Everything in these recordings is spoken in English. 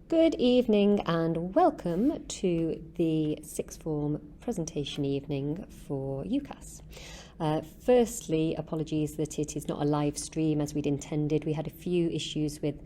Good evening and welcome to the sixth form presentation evening for UCAS. Firstly, apologies that it is not a live stream as we'd intended. We had a few issues with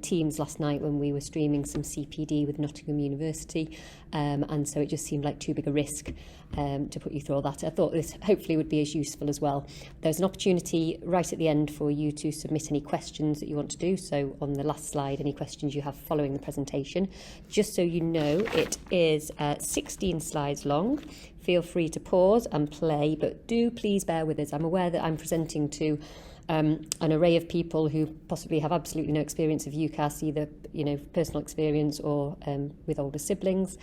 Teams last night when we were streaming some CPD with Nottingham University, and so it just seemed like too big a risk to put you through all that. I thought this hopefully would be as useful as well. There's an opportunity right at the end for you to submit any questions that you want to do. So on the last slide, any questions you have following the presentation. Just so you know, it is 16 slides long. Feel free to pause and play, but do please bear with us. I'm aware that I'm presenting to an array of people who possibly have absolutely no experience of UCAS, either personal experience or with older siblings,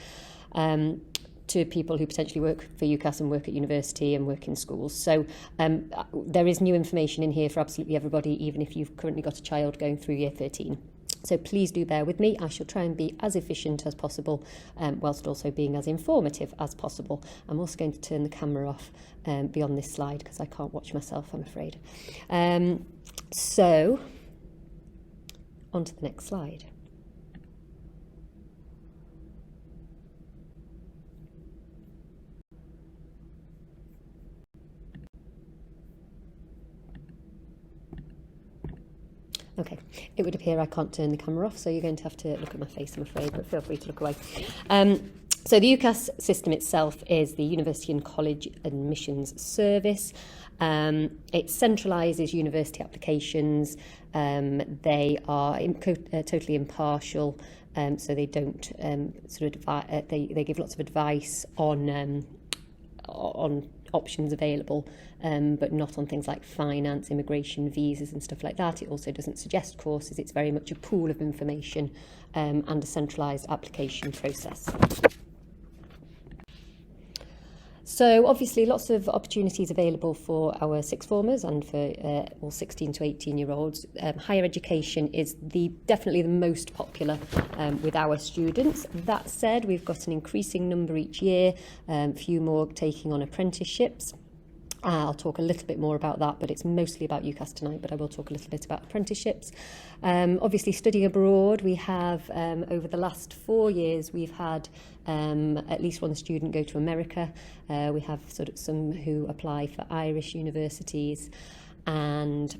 to people who potentially work for UCAS and work at university and work in schools. So there is new information in here for absolutely everybody, even if you've currently got a child going through year 13. So please do bear with me. I shall try and be as efficient as possible, whilst also being as informative as possible. I'm also going to turn the camera off beyond this slide because I can't watch myself, I'm afraid. So, on to the next slide. Okay, it would appear I can't turn the camera off, so you're going to have to look at my face, I'm afraid, but feel free to look away. So the UCAS system itself is the University and College Admissions Service. It centralises university applications. They are totally impartial, so they don't they give lots of advice on options available, but not on things like finance, immigration, visas and stuff like that. It also doesn't suggest courses. It's very much a pool of information and a centralised application process. So obviously lots of opportunities available for our sixth formers and for all 16 to 18 year olds. Higher education is definitely the most popular with our students. That said, we've got an increasing number each year, a few more taking on apprenticeships. I'll talk a little bit more about that, but it's mostly about UCAS tonight, but I will talk a little bit about apprenticeships. Obviously, studying abroad, we have, over the last 4 years, we've had at least one student go to America. We have some who apply for Irish universities, and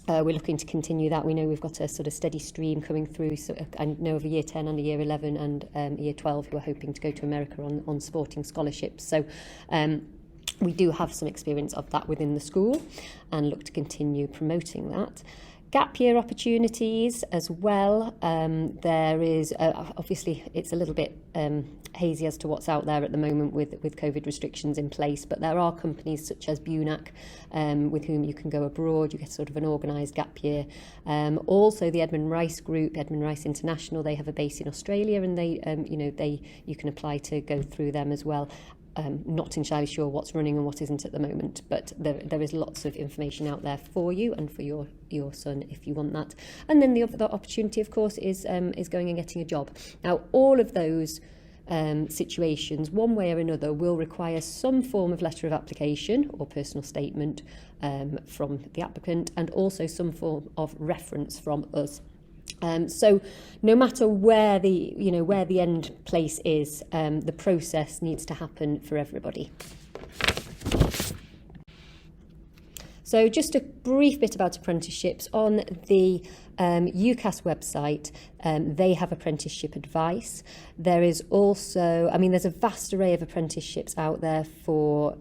we're looking to continue that. We know we've got a sort of steady stream coming through. So I know of a year 10 and a year 11 and year 12 who are hoping to go to America on sporting scholarships. So we do have some experience of that within the school and look to continue promoting that. Gap year opportunities as well. There is, obviously, it's a little bit hazy as to what's out there at the moment with COVID restrictions in place, but there are companies such as BUNAC with whom you can go abroad. You get sort of an organised gap year. Also, the Edmund Rice Group, Edmund Rice International, they have a base in Australia, and you can apply to go through them as well. Not entirely sure what's running and what isn't at the moment, but there is lots of information out there for you and for your son if you want that. And then the other opportunity, of course, is going and getting a job. Now, all of those situations, one way or another, will require some form of letter of application or personal statement from the applicant, and also some form of reference from us. So no matter where the end place is, the process needs to happen for everybody. So just a brief bit about apprenticeships. On the UCAS website, they have apprenticeship advice. There is also, there's a vast array of apprenticeships out there for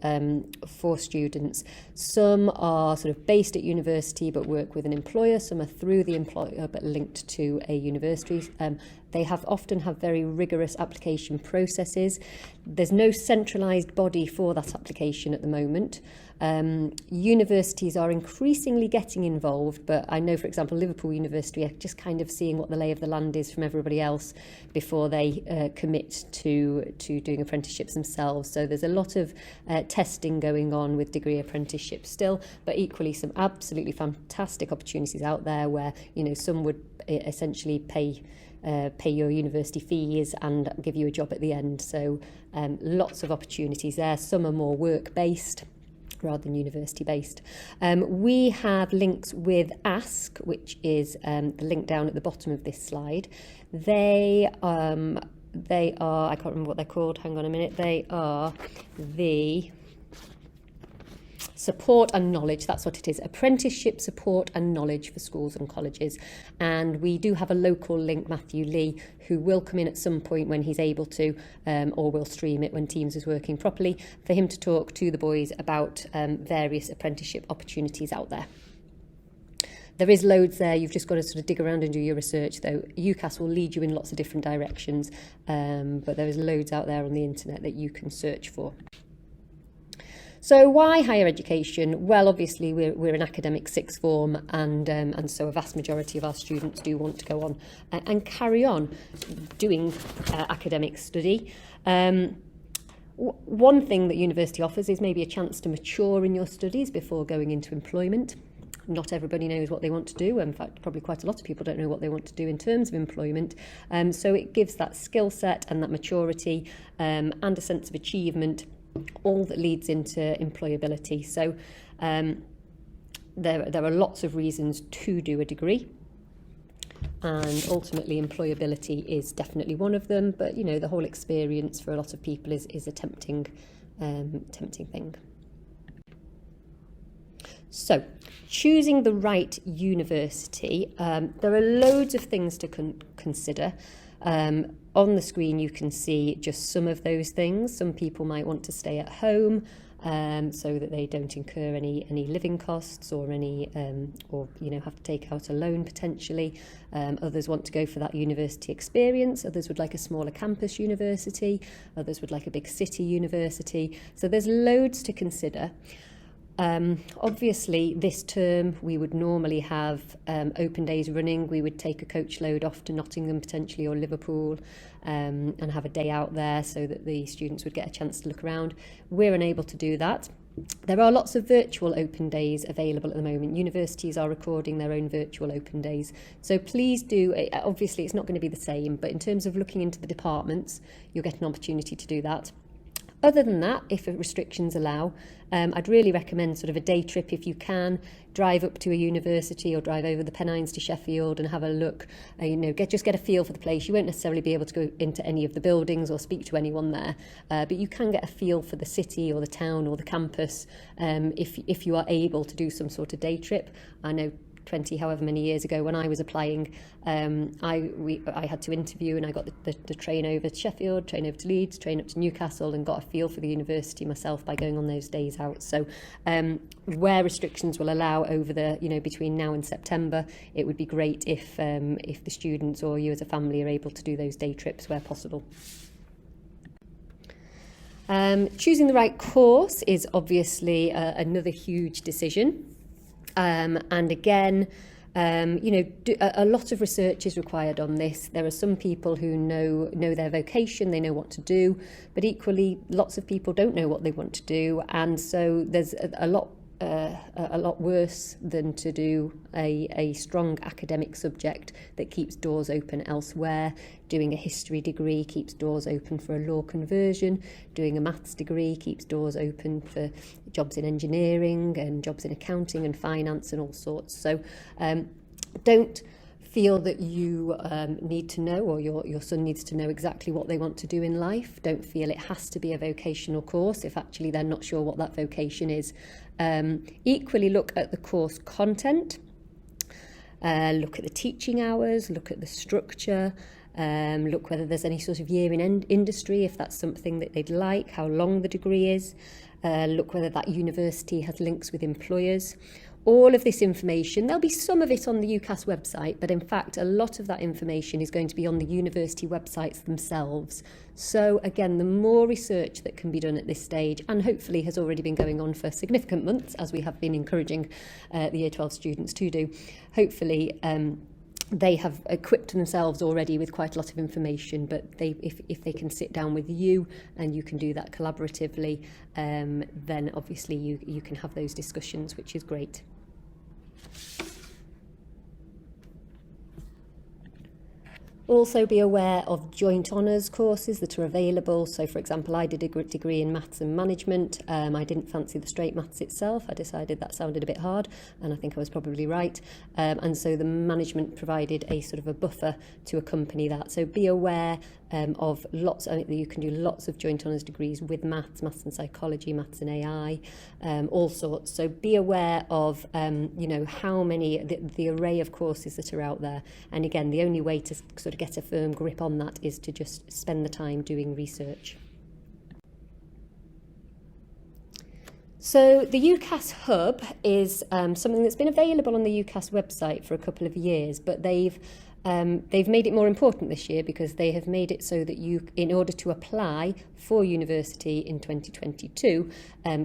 students. Some are sort of based at university but work with an employer. Some are through the employer but linked to a university. They often have very rigorous application processes. There's no centralised body for that application at the moment. Universities are increasingly getting involved, but I know, for example, Liverpool University are just kind of seeing what the lay of the land is from everybody else before they commit to doing apprenticeships themselves. So there's a lot of testing going on with degree apprenticeships still, but equally some absolutely fantastic opportunities out there where some would essentially pay your university fees and give you a job at the end. So lots of opportunities there. Some are more work-based. rather than university-based. We have links with Ask, which is the link down at the bottom of this slide. They are, I can't remember what they're called, hang on a minute, they are the support and knowledge, that's what it is, apprenticeship support and knowledge for schools and colleges. And we do have a local link, Matthew Lee, who will come in at some point when he's able to, or will stream it when Teams is working properly, for him to talk to the boys about various apprenticeship opportunities out there. There is loads there, you've just got to sort of dig around and do your research though. UCAS will lead you in lots of different directions, but there is loads out there on the internet that you can search for. So why higher education? Well, obviously we're an academic sixth form, and so a vast majority of our students do want to go on and carry on doing academic study. One thing that university offers is maybe a chance to mature in your studies before going into employment. Not everybody knows what they want to do. In fact, probably quite a lot of people don't know what they want to do in terms of employment. So it gives that skill set and that maturity and a sense of achievement, all that leads into employability. So there are lots of reasons to do a degree, and ultimately employability is definitely one of them. But you know, the whole experience for a lot of people is a tempting thing. So, choosing the right university, there are loads of things to consider. On the screen you can see just some of those things. Some people might want to stay at home so that they don't incur any living costs or or have to take out a loan potentially. Others want to go for that university experience. Others would like a smaller campus university. Others would like a big city university. So there's loads to consider. Obviously, this term we would normally have open days running. We would take a coach load off to Nottingham potentially or Liverpool and have a day out there so that the students would get a chance to look around. We're unable to do that. There are lots of virtual open days available at the moment. Universities are recording their own virtual open days. So please do, obviously it's not going to be the same, but in terms of looking into the departments, you'll get an opportunity to do that. Other than that, if restrictions allow, I'd really recommend sort of a day trip if you can. Drive up to a university or drive over the Pennines to Sheffield and have a look. Just get a feel for the place. You won't necessarily be able to go into any of the buildings or speak to anyone there, but you can get a feel for the city or the town or the campus if you are able to do some sort of day trip. I know 20 however many years ago when I was applying, I had to interview and I got the train over to Sheffield, train over to Leeds, train up to Newcastle, and got a feel for the university myself by going on those days out. So where restrictions will allow over the between now and September, it would be great if the students or you as a family are able to do those day trips where possible. Choosing the right course is obviously another huge decision. And again, a lot of research is required on this. There are some people who know their vocation, they know what to do, but equally lots of people don't know what they want to do, and so there's a lot worse than to do a strong academic subject that keeps doors open elsewhere. Doing a history degree keeps doors open for a law conversion. Doing a maths degree keeps doors open for jobs in engineering and jobs in accounting and finance and all sorts. So don't feel that you need to know, or your son needs to know exactly what they want to do in life. Don't feel it has to be a vocational course if actually they're not sure what that vocation is. Equally, look at the course content, look at the teaching hours, look at the structure, look whether there's any sort of year in industry, if that's something that they'd like, how long the degree is, look whether that university has links with employers. All of this information, there'll be some of it on the UCAS website, but in fact a lot of that information is going to be on the university websites themselves. So again, the more research that can be done at this stage, and hopefully has already been going on for significant months, as we have been encouraging the Year 12 students to do, hopefully they have equipped themselves already with quite a lot of information, but if they can sit down with you and you can do that collaboratively, then obviously you can have those discussions, which is great. Also be aware of joint honours courses that are available. So for example, I did a degree in maths and management. I didn't fancy the straight maths itself. I decided that sounded a bit hard, and I think I was probably right. And so the management provided a sort of a buffer to accompany that. So be aware of lots. You can do lots of joint honours degrees with maths and psychology, maths and AI, all sorts. So be aware of how many the array of courses that are out there. And again, the only way to sort of get a firm grip on that is to just spend the time doing research. So the UCAS Hub is something that's been available on the UCAS website for a couple of years, but they've made it more important this year because they have made it so that in order to apply for university in 2022,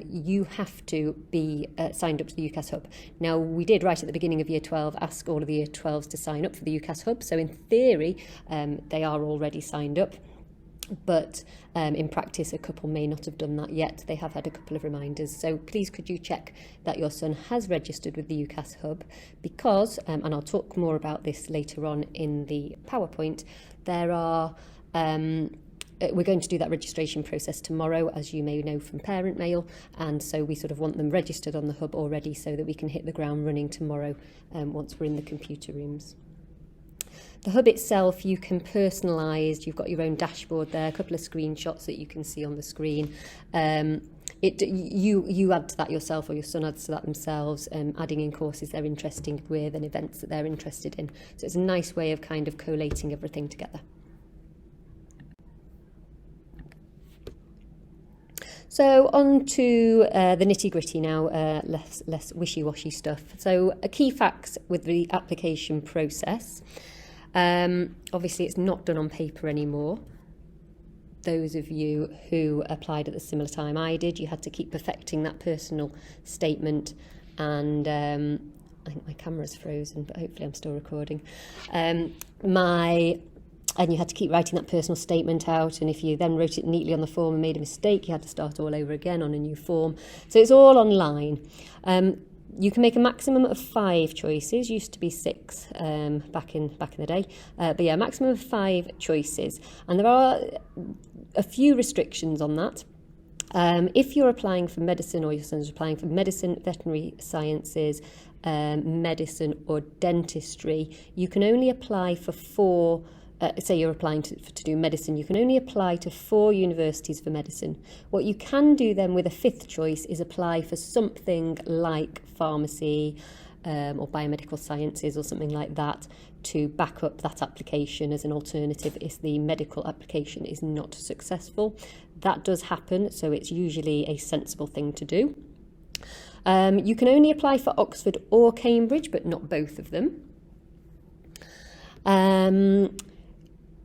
you have to be signed up to the UCAS Hub. Now, we did right at the beginning of Year 12 ask all of the Year 12s to sign up for the UCAS Hub, so in theory, they are already signed up. But in practice, a couple may not have done that yet. They have had a couple of reminders. So please could you check that your son has registered with the UCAS Hub, because, and I'll talk more about this later on in the PowerPoint, there are... we're going to do that registration process tomorrow, as you may know from parent mail, and so we sort of want them registered on the Hub already so that we can hit the ground running tomorrow once we're in the computer rooms. The Hub itself, you can personalise. You've got your own dashboard there, a couple of screenshots that you can see on the screen. You add to that yourself, or your son adds to that themselves, adding in courses they're interested with and events that they're interested in. So it's a nice way of kind of collating everything together. So on to the nitty-gritty now, less wishy-washy stuff. So key facts with the application process. Obviously, it's not done on paper anymore. Those of you who applied at the similar time I did, you had to keep perfecting that personal statement. And I think my camera's frozen, but hopefully I'm still recording. And you had to keep writing that personal statement out. And if you then wrote it neatly on the form and made a mistake, you had to start all over again on a new form. So it's all online. You can make a maximum of 5 choices. Used to be 6 back in the day, but yeah, maximum of 5 choices. And there are a few restrictions on that. If you're applying for medicine, or your son's applying for medicine, veterinary sciences, medicine, or dentistry, you can only apply for 4. Say you're applying to do medicine, you can only apply to 4 universities for medicine. What you can do then with a 5th choice is apply for something like pharmacy or biomedical sciences or something like that to back up that application as an alternative if the medical application is not successful. That does happen, so it's usually a sensible thing to do. You can only apply for Oxford or Cambridge, but not both of them.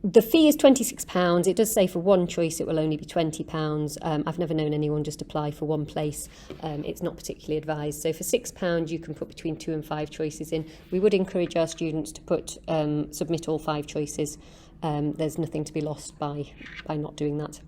The fee is £26. It does say for one choice it will only be £20. I've never known anyone just apply for one place. It's not particularly advised. So for £6 you can put between 2 and 5 choices in. We would encourage our students to submit all 5 choices. There's nothing to be lost by not doing that.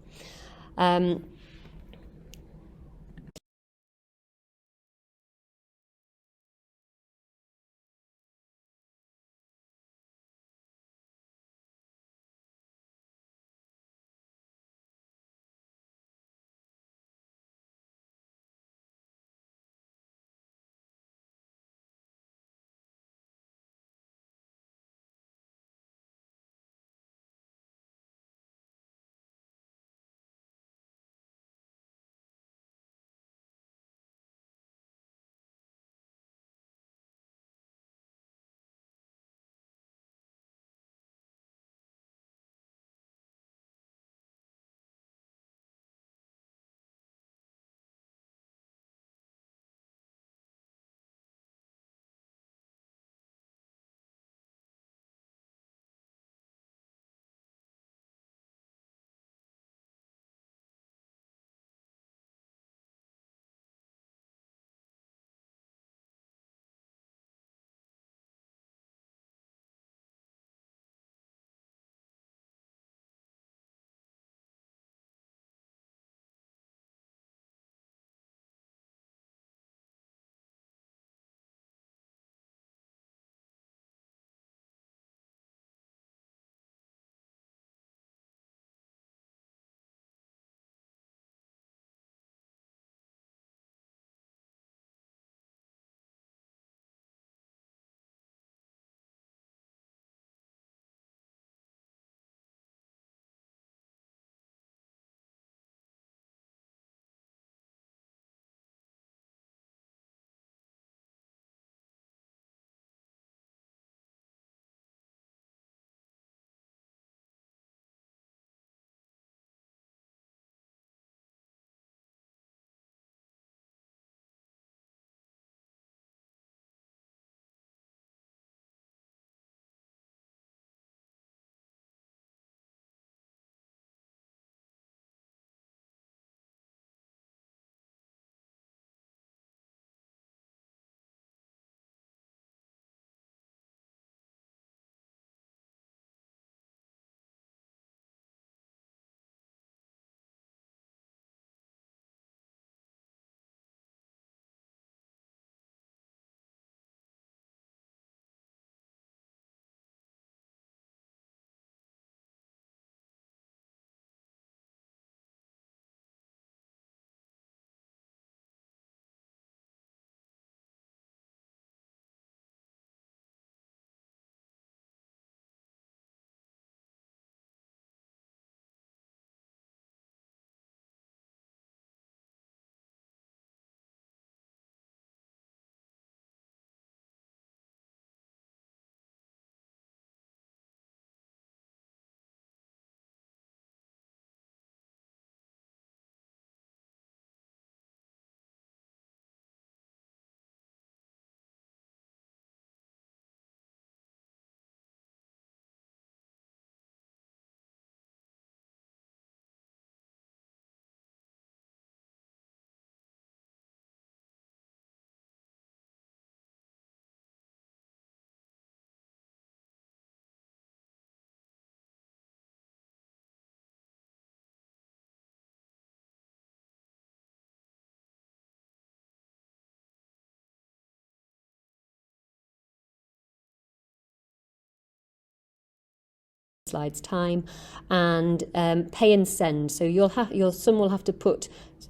slides time, and pay and send. So your son will have to put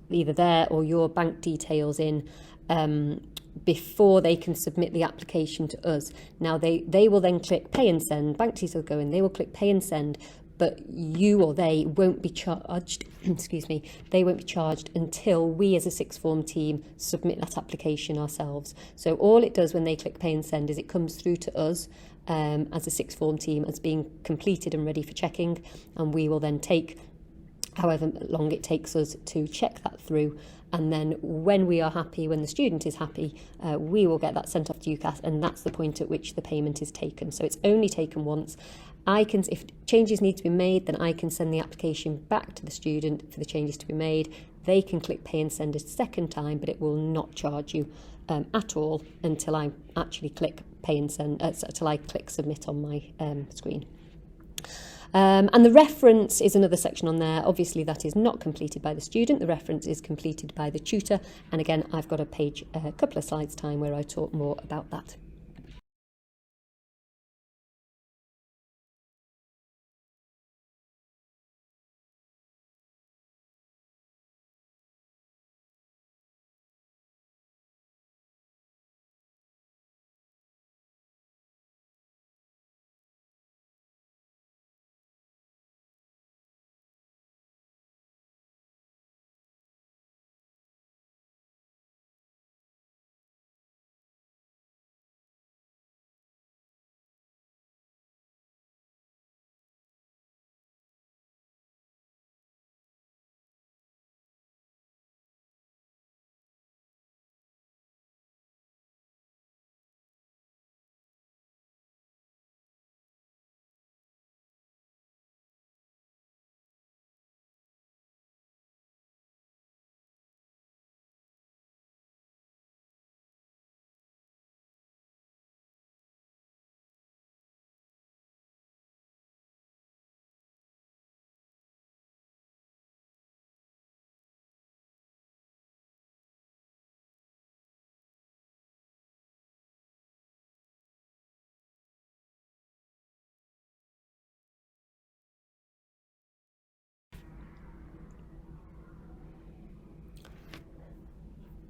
either their or your bank details in before they can submit the application to us. Now they will then click pay and send, bank details will go in, they will click pay and send, but you or they won't be charged, excuse me, they won't be charged until we as a sixth form team submit that application ourselves. So all it does when they click pay and send is it comes through to us as a sixth form team as being completed and ready for checking, and we will then take however long it takes us to check that through, and then when we are happy, when the student is happy, we will get that sent off to UCAS, and that's the point at which the payment is taken. So it's only taken once. If changes need to be made, then I can send the application back to the student for the changes to be made. They can click pay and send a second time, but it will not charge you at all until I actually click pay and send, until I click submit on my screen. And the reference is another section on there. Obviously that is not completed by the student, the reference is completed by the tutor, and again I've got a couple of slides time where I talk more about that.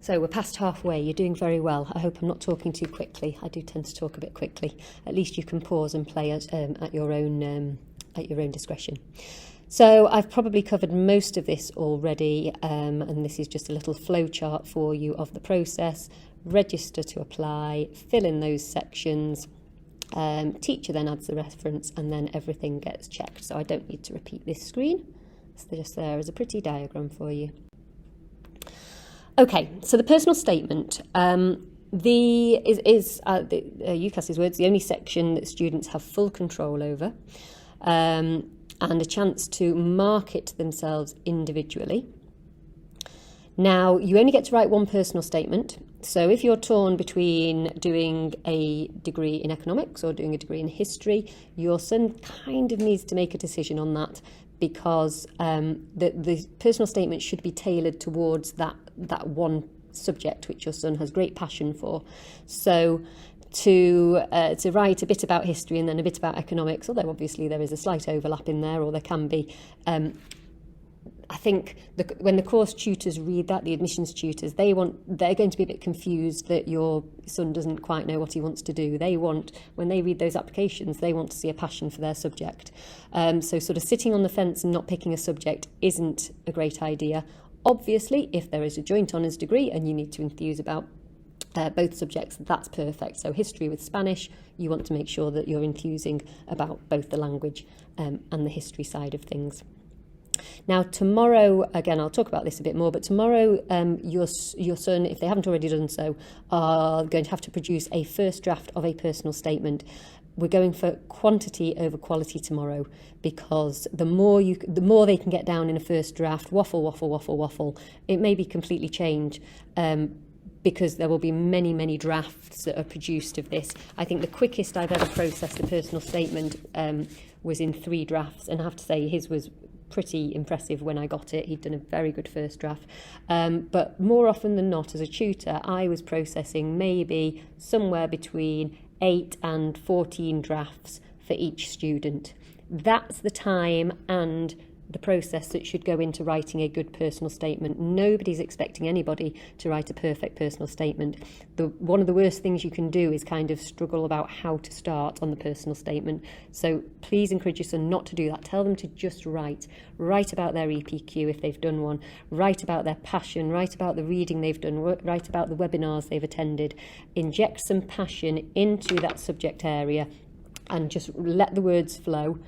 So we're past halfway, you're doing very well. I hope I'm not talking too quickly. I do tend to talk a bit quickly. At least you can pause and play at your own discretion. So I've probably covered most of this already, and this is just a little flow chart for you of the process. Register to apply, fill in those sections, teacher then adds the reference, and then everything gets checked. So I don't need to repeat this screen. It's just there as a pretty diagram for you. Okay, so the personal statement UCAS's words, the only section that students have full control over, and a chance to market themselves individually. Now, you only get to write one personal statement. So if you're torn between doing a degree in economics or doing a degree in history, your son kind of needs to make a decision on that, because the personal statement should be tailored towards that one subject which your son has great passion for. So to write a bit about history and then a bit about economics, although obviously there is a slight overlap in there, or there can be, I think when the course tutors read that, the admissions tutors, they're going to be a bit confused that your son doesn't quite know what he wants to do. When they read those applications, they want to see a passion for their subject. So sort of sitting on the fence and not picking a subject isn't a great idea. Obviously, if there is a joint honours degree and you need to enthuse about both subjects, that's perfect. So history with Spanish, you want to make sure that you're enthusing about both the language and the history side of things. Now tomorrow, again, I'll talk about this a bit more, but tomorrow your son, if they haven't already done so, are going to have to produce a first draft of a personal statement. We're going for quantity over quality tomorrow, because the more they can get down in a first draft, waffle, it may be completely changed, because there will be many drafts that are produced of this. I think the quickest I've ever processed a personal statement was in 3 drafts, and I have to say his was pretty impressive when I got it. He'd done a very good first draft. But more often than not, as a tutor, I was processing maybe somewhere between 8 and 14 drafts for each student. That's the time and the process that should go into writing a good personal statement. Nobody's expecting anybody to write a perfect personal statement. One of the worst things you can do is kind of struggle about how to start on the personal statement. So please encourage your son not to do that. Tell them to just write about their EPQ if they've done one, write about their passion, write about the reading they've done, write about the webinars they've attended. Inject some passion into that subject area and just let the words flow.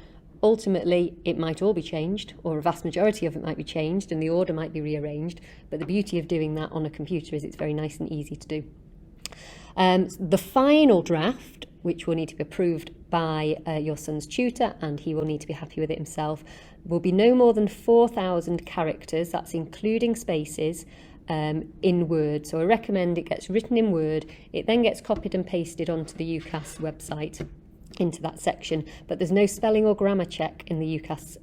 Ultimately, it might all be changed, or a vast majority of it might be changed, and the order might be rearranged. But the beauty of doing that on a computer is it's very nice and easy to do. The final draft, which will need to be approved by your son's tutor, and he will need to be happy with it himself, will be no more than 4,000 characters. That's including spaces in Word. So I recommend it gets written in Word. It then gets copied and pasted onto the UCAS website, into that section, but there's no spelling or grammar check in the UCAS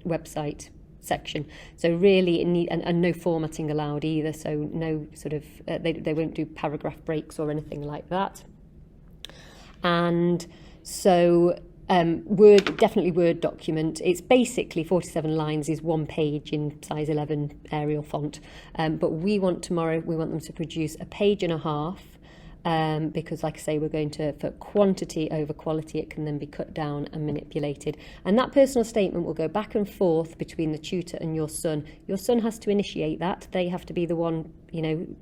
website section. So really, and no formatting allowed either. So no sort of they won't do paragraph breaks or anything like that. And so Word, definitely Word document. It's basically 47 lines is one page in size 11 Arial font. But we want them to produce a page and a half. Because, like I say, we're going to, for quantity over quality, it can then be cut down and manipulated. And that personal statement will go back and forth between the tutor and your son. Your son has to initiate that. They have to be the one,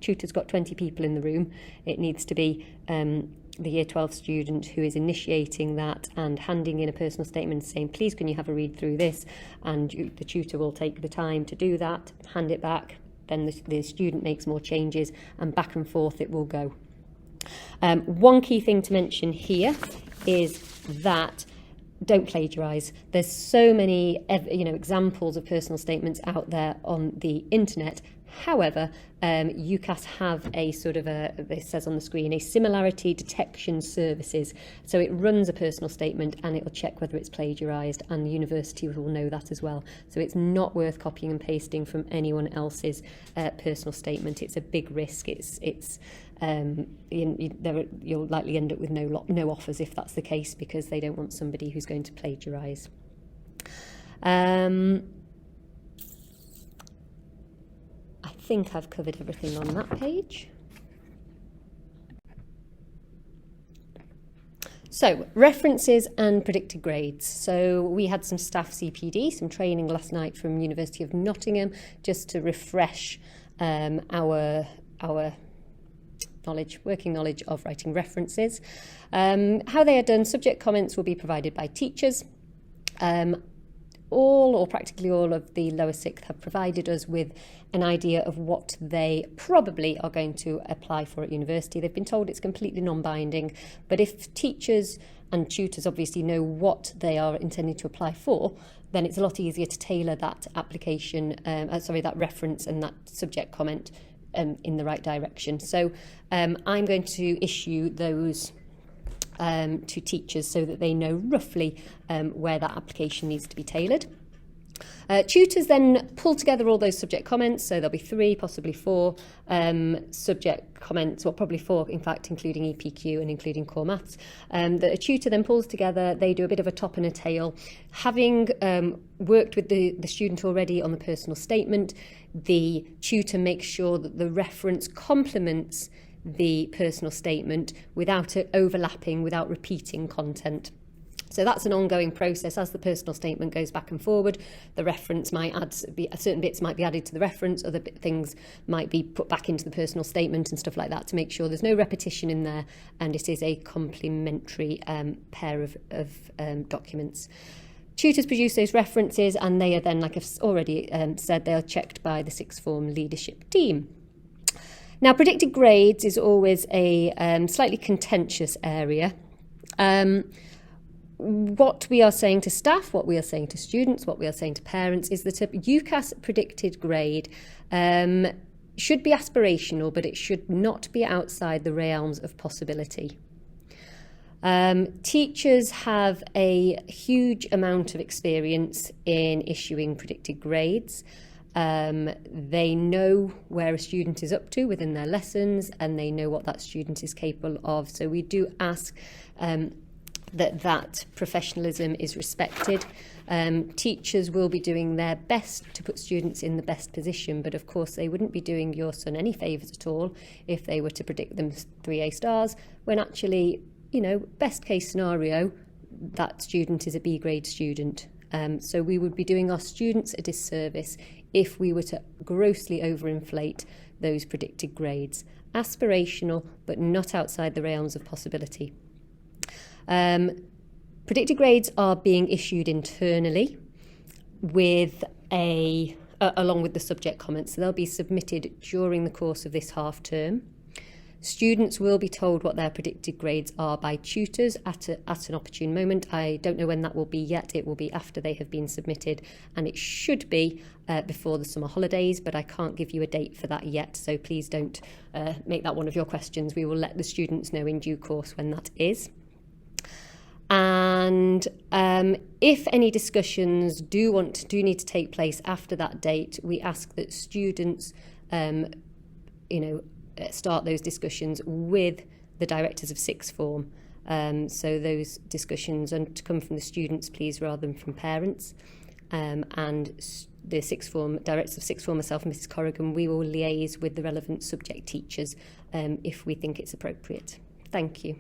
tutor's got 20 people in the room. It needs to be the Year 12 student who is initiating that and handing in a personal statement saying, please, can you have a read through this? And the tutor will take the time to do that, hand it back. Then the student makes more changes, and back and forth it will go. One key thing to mention here is that don't plagiarise. There's so many examples of personal statements out there on the internet. However, UCAS have a sort of it says on the screen, a similarity detection services. So it runs a personal statement and it will check whether it's plagiarised, and the university will know that as well. So it's not worth copying and pasting from anyone else's personal statement. It's a big risk. You'll likely end up with no offers if that's the case, because they don't want somebody who's going to plagiarise. I think I've covered everything on that page. So, references and predicted grades. So we had some staff CPD, some training last night from University of Nottingham, just to refresh our working knowledge of writing references. How they are done: subject comments will be provided by teachers. All or practically all of the lower sixth have provided us with an idea of what they probably are going to apply for at university. They've been told it's completely non-binding, but if teachers and tutors obviously know what they are intending to apply for, then it's a lot easier to tailor that application, that reference and that subject comment in the right direction. So I'm going to issue those to teachers so that they know roughly where that application needs to be tailored. Tutors then pull together all those subject comments, so there'll be 3, possibly 4 subject comments, or probably 4 in fact, including EPQ and including core maths, that a tutor then pulls together. They do a bit of a top and a tail. Having worked with the student already on the personal statement, the tutor makes sure that the reference complements the personal statement without it overlapping, without repeating content. So that's an ongoing process. As the personal statement goes back and forward, the reference might certain bits might be added to the reference, other things might be put back into the personal statement and stuff like that, to make sure there's no repetition in there and it is a complementary pair of documents. Tutors produce those references, and they are then, like I've already said, they are checked by the sixth form leadership team. Now, predicted grades is always a slightly contentious area. What we are saying to staff, what we are saying to students, what we are saying to parents is that a UCAS predicted grade should be aspirational, but it should not be outside the realms of possibility. Teachers have a huge amount of experience in issuing predicted grades. They know where a student is up to within their lessons, and they know what that student is capable of. So we do ask that professionalism is respected. Teachers will be doing their best to put students in the best position, but of course they wouldn't be doing your son any favours at all if they were to predict them 3A stars, when actually, you know, best case scenario, that student is a B grade student. So we would be doing our students a disservice if we were to grossly overinflate those predicted grades. Aspirational, but not outside the realms of possibility. Predicted grades are being issued internally with along with the subject comments. So they'll be submitted during the course of this half term. Students will be told what their predicted grades are by tutors at an opportune moment. I don't know when that will be yet. It will be after they have been submitted, and it should be before the summer holidays, but I can't give you a date for that yet. So please don't make that one of your questions. We will let the students know in due course when that is. And if any discussions do need to take place after that date, we ask that students, start those discussions with the directors of sixth form. So those discussions are to come from the students, please, rather than from parents. And the sixth form, directors of sixth form, myself and Mrs. Corrigan, we will liaise with the relevant subject teachers if we think it's appropriate. Thank you.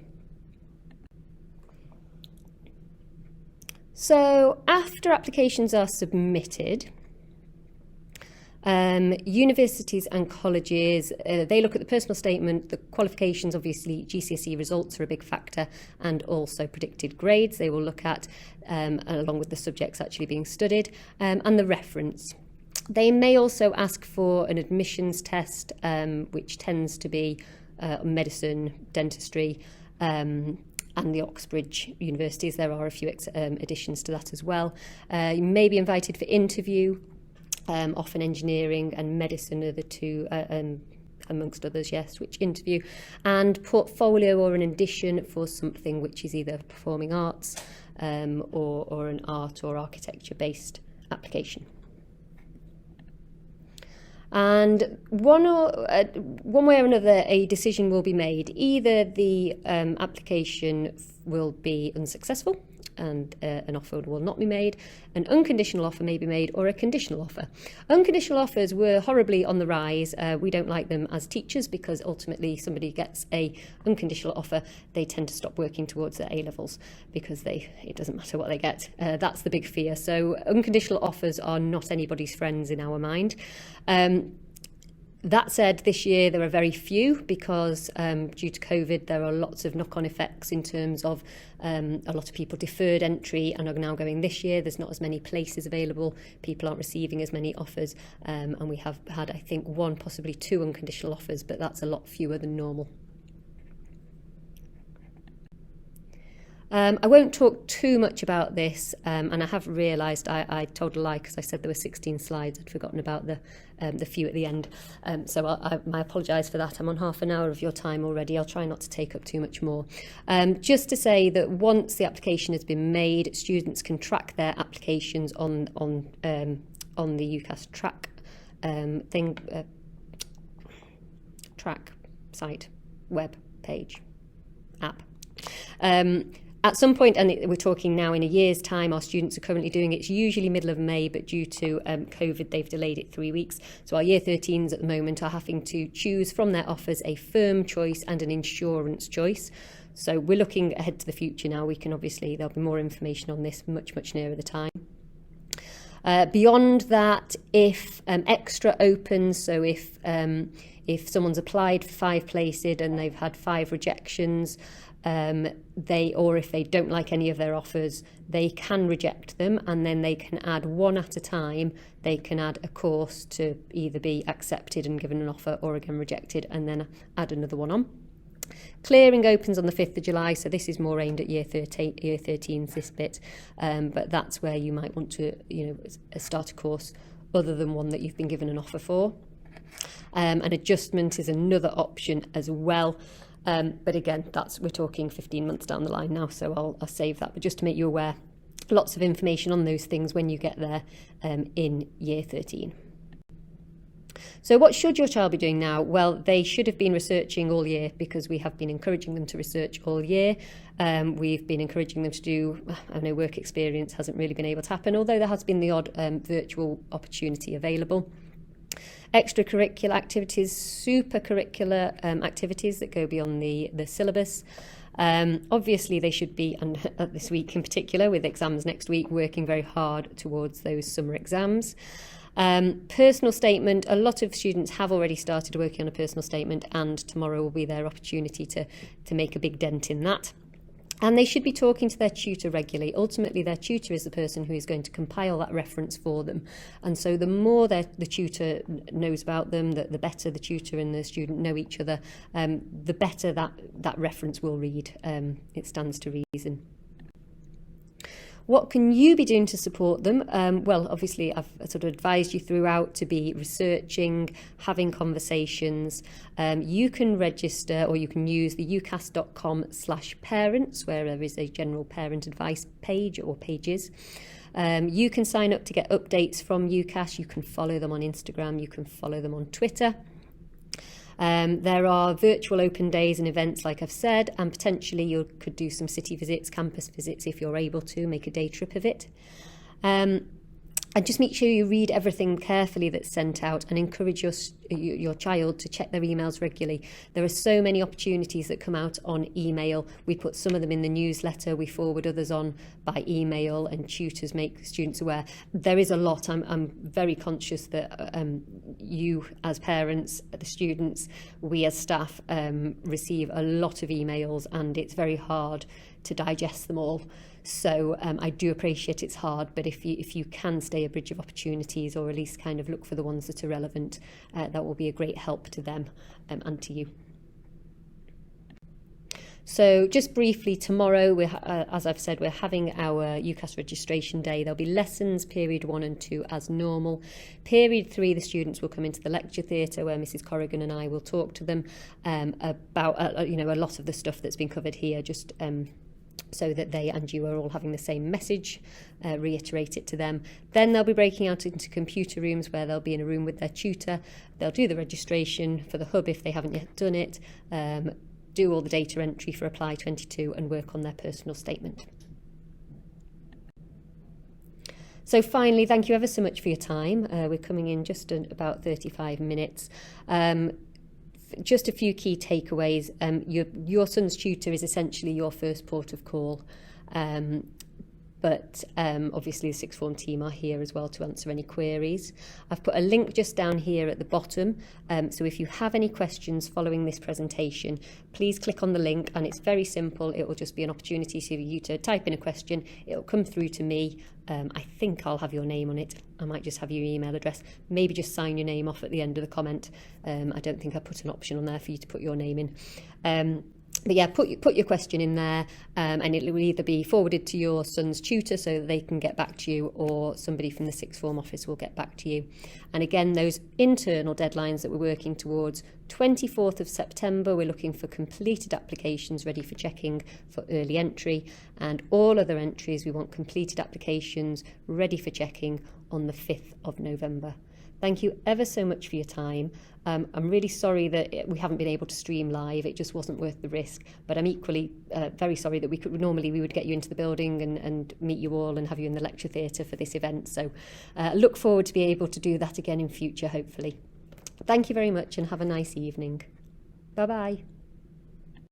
So after applications are submitted, universities and colleges, they look at the personal statement, the qualifications, obviously GCSE results are a big factor, and also predicted grades they will look at, along with the subjects actually being studied, and the reference. They may also ask for an admissions test, which tends to be medicine, dentistry, and the Oxbridge universities. There are a few additions to that as well. You may be invited for interview. Often engineering and medicine are the two, amongst others, yes, which interview. And portfolio or an addition for something which is either performing arts or an art or architecture-based application. And one way or another, a decision will be made. Either the application will be unsuccessful and an offer will not be made, an unconditional offer may be made, or a conditional offer. Unconditional offers were horribly on the rise. We don't like them as teachers because ultimately somebody gets a unconditional offer, they tend to stop working towards their A-levels because it doesn't matter what they get. That's the big fear. So unconditional offers are not anybody's friends in our mind. That said, this year there are very few because due to COVID there are lots of knock-on effects in terms of a lot of people deferred entry and are now going this year. There's not as many places available, people aren't receiving as many offers, and we have had, I think, one, possibly two unconditional offers, but that's a lot fewer than normal. I won't talk too much about this, and I have realised I told a lie because I said there were 16 slides. I'd forgotten about the few at the end, so I apologise for that. I'm on half an hour of your time already. I'll try not to take up too much more. Just to say that once the application has been made, students can track their applications on the UCAS track track site, web page, app. At some point, and we're talking now in a year's time, our students are currently doing it. It's usually middle of May, but due to COVID, they've delayed it 3 weeks. So our year 13s at the moment are having to choose from their offers a firm choice and an insurance choice. So we're looking ahead to the future now. There'll be more information on this much nearer the time. Beyond that, if extra opens, so if someone's applied for 5 places and they've had 5 rejections, if they don't like any of their offers, they can reject them, and then they can add one at a time. They can add a course to either be accepted and given an offer or again rejected, and then add another one on. Clearing opens on the 5th of July, so this is more aimed at year 13s, this bit, but that's where you might want to start a course other than one that you've been given an offer for. An adjustment is another option as well. But again, we're talking 15 months down the line now, so I'll save that. But just to make you aware, lots of information on those things when you get there in year 13. So what should your child be doing now? Well, they should have been researching all year, because we have been encouraging them to research all year. We've been encouraging them to do, I know work experience hasn't really been able to happen, although there has been the odd virtual opportunity available. Extracurricular activities, super curricular activities that go beyond the syllabus. Obviously they should be, and this week in particular with exams next week, working very hard towards those summer exams. Personal statement, a lot of students have already started working on a personal statement, and tomorrow will be their opportunity to make a big dent in that. And they should be talking to their tutor regularly. Ultimately, their tutor is the person who is going to compile that reference for them. And so the more the tutor knows about them, the better the tutor and the student know each other, the better that reference will read. It stands to reason. What can you be doing to support them? Well, obviously, I've sort of advised you throughout to be researching, having conversations. You can register, or you can use the ucas.com/parents, where there is a general parent advice page or pages. You can sign up to get updates from UCAS. You can follow them on Instagram. You can follow them on Twitter. There are virtual open days and events, like I've said, and potentially you could do some city visits, campus visits, if you're able to, make a day trip of it. And just make sure you read everything carefully that's sent out, and encourage your child to check their emails regularly. There are so many opportunities that come out on email. We put some of them in the newsletter, we forward others on by email, and tutors make students aware. There is a lot. I'm very conscious that you as parents, the students, we as staff receive a lot of emails, and it's very hard to digest them all. So I do appreciate it's hard, but if you can stay a bridge of opportunities, or at least kind of look for the ones that are relevant, that will be a great help to them and to you. So just briefly, tomorrow, as I've said, we're having our UCAS registration day. There'll be lessons, period 1 and 2 as normal. Period 3, the students will come into the lecture theatre, where Mrs Corrigan and I will talk to them about a lot of the stuff that's been covered here, just so that they and you are all having the same message, reiterate it to them. Then they'll be breaking out into computer rooms, where they'll be in a room with their tutor. They'll do the registration for the hub if they haven't yet done it, do all the data entry for Apply 22, and work on their personal statement. So finally, thank you ever so much for your time. We're coming in just about 35 minutes. Just a few key takeaways. Your son's tutor is essentially your first port of call, but obviously the sixth form team are here as well to answer any queries. I've put a link just down here at the bottom, so if you have any questions following this presentation, please click on the link, and it's very simple. It will just be an opportunity for you to type in a question. It'll come through to me. I think I'll have your name on it. I might just have your email address. Maybe just sign your name off at the end of the comment. I don't think I put an option on there for you to put your name in. But yeah, put your question in there, and it will either be forwarded to your son's tutor so that they can get back to you, or somebody from the sixth form office will get back to you. And again, those internal deadlines that we're working towards, 24th of September, we're looking for completed applications ready for checking for early entry, and all other entries, we want completed applications ready for checking on the 5th of November. Thank you ever so much for your time. I'm really sorry that we haven't been able to stream live. It just wasn't worth the risk. But I'm equally very sorry that we would get you into the building and meet you all and have you in the lecture theatre for this event. So look forward to be able to do that again in future, hopefully. Thank you very much, and have a nice evening. Bye-bye.